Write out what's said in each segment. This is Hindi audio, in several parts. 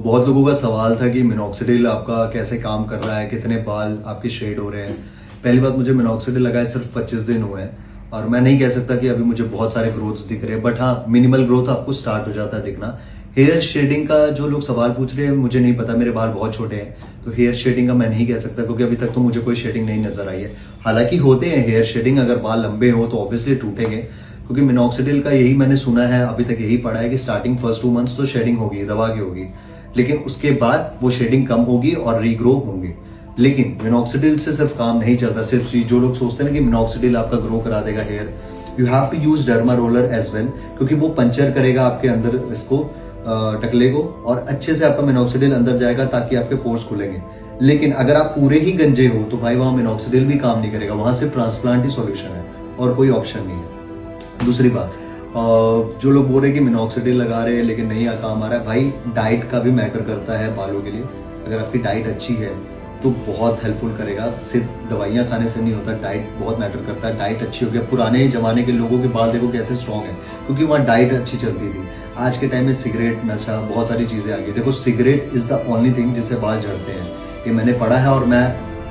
बहुत लोगों का सवाल था कि मिनॉक्सिडिल आपका कैसे काम कर रहा है, कितने बाल आपके शेड हो रहे हैं। पहली बात, मुझे मिनॉक्सिडिल लगाए सिर्फ 25 दिन हुए हैं और मैं नहीं कह सकता कि अभी मुझे बहुत सारे ग्रोथ्स दिख रहे हैं, बट हाँ, मिनिमल ग्रोथ आपको स्टार्ट हो जाता है दिखना। हेयर शेडिंग का जो लोग सवाल पूछ रहे हैं, मुझे नहीं पता, मेरे बाल बहुत छोटे हैं, तो हेयर शेडिंग का मैं नहीं कह सकता क्योंकि अभी तक तो मुझे कोई शेडिंग नहीं नजर आई है। हालांकि होते हैं हेयर शेडिंग, अगर बाल लंबे हो तो ऑब्वियसली टूटेंगे, क्योंकि मिनॉक्सिडिल का यही मैंने सुना है, अभी तक यही पढ़ा है कि स्टार्टिंग फर्स्ट 2 मंथ्स तो शेडिंग होगी, दवा की होगी, लेकिन उसके बाद वो शेडिंग कम होगी और रीग्रो होंगे। लेकिन मिनॉक्सिडिल से सिर्फ काम नहीं चलता। सिर्फ जो लोग सोचते हैं ना कि मिनॉक्सिडिल आपका ग्रो करा देगा hair, you have to use derma roller as well, क्योंकि वो पंचर करेगा आपके अंदर इसको टकले को, और अच्छे से आपका मिनॉक्सिडिल अंदर जाएगा ताकि आपके पोर्स खुलेंगे। लेकिन अगर आप पूरे ही गंजे हो तो भाई वहां मिनॉक्सिडिल भी काम नहीं करेगा, वहां सिर्फ ट्रांसप्लांट ही सॉल्यूशन है और कोई ऑप्शन नहीं है। दूसरी बात, जो लोग बोल रहे हैं कि मिनॉक्सिडिल लगा रहे हैं लेकिन नहीं काम आ रहा है, भाई डाइट का भी मैटर करता है बालों के लिए। अगर आपकी डाइट अच्छी है तो बहुत हेल्पफुल करेगा, सिर्फ दवाइयां खाने से नहीं होता, डाइट बहुत मैटर करता है। डाइट अच्छी होगी, पुराने जमाने के लोगों के बाल देखो कैसे स्ट्रॉन्ग है, क्योंकि वहाँ डाइट अच्छी चलती थी। आज के टाइम में सिगरेट, नशा, बहुत सारी चीजें आ गई। देखो, cigarette is the only thing जिससे बाल झड़ते हैं, ये मैंने पढ़ा है और मैं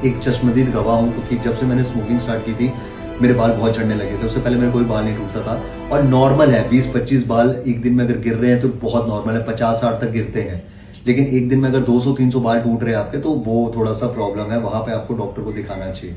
एक चश्मदीद गवाह हूँ, क्योंकि जब से मैंने स्मोकिंग स्टार्ट की थी मेरे बाल बहुत झड़ने लगे थे। उससे पहले मेरे कोई बाल नहीं टूटता था, और नॉर्मल है 20-25 बाल एक दिन में अगर गिर रहे हैं तो बहुत नॉर्मल है, 50-60 तक गिरते हैं। लेकिन एक दिन में अगर 200-300 बाल टूट रहे हैं आपके, तो वो थोड़ा सा प्रॉब्लम है, वहां पे आपको डॉक्टर को दिखाना चाहिए।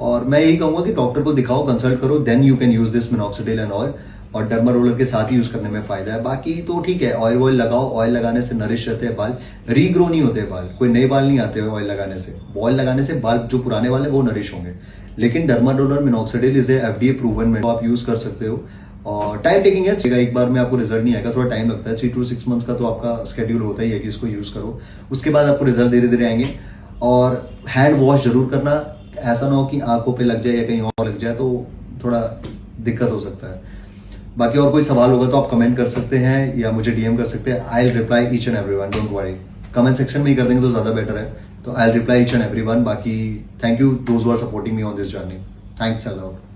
और मैं यही कहूंगा कि डॉक्टर को दिखाओ, कंसल्ट करो, then you can use this minoxidil and oil, और डर्मा रोलर के साथ ही यूज करने में फायदा है। बाकी तो ठीक है, ऑयल वॉयल लगाओ, ऑयल लगाने से नरिश रहते हैं बाल, रीग्रो नहीं होते बाल, कोई नए बाल नहीं आते ऑयल लगाने से। ऑयल लगाने से बाल जो पुराने वाले वो नरिश होंगे। लेकिन derma roller minoxidil is FDA proven में, तो आप यूज कर सकते हो। और टाइम टेकिंग है, एक बार में आपको रिजल्ट नहीं आएगा, थोड़ा टाइम लगता है। 3 to 6 मंथ्स का तो आपका स्केड्यूल होता ही है कि इसको यूज करो, उसके बाद आपको रिजल्ट धीरे धीरे आएंगे। और हैंड वॉश जरूर करना, ऐसा ना हो कि आंखों पे लग जाए या कहीं और लग जाए, तो थोड़ा दिक्कत हो सकता है। बाकी और कोई सवाल होगा तो आप कमेंट कर सकते हैं या मुझे डीएम कर सकते हैं। I will reply each and everyone, don't worry. Comment section में ही कर देंगे तो ज्यादा बेटर है, तो I will reply each and everyone. बाकी thank you those who are supporting me on this journey, thanks a lot.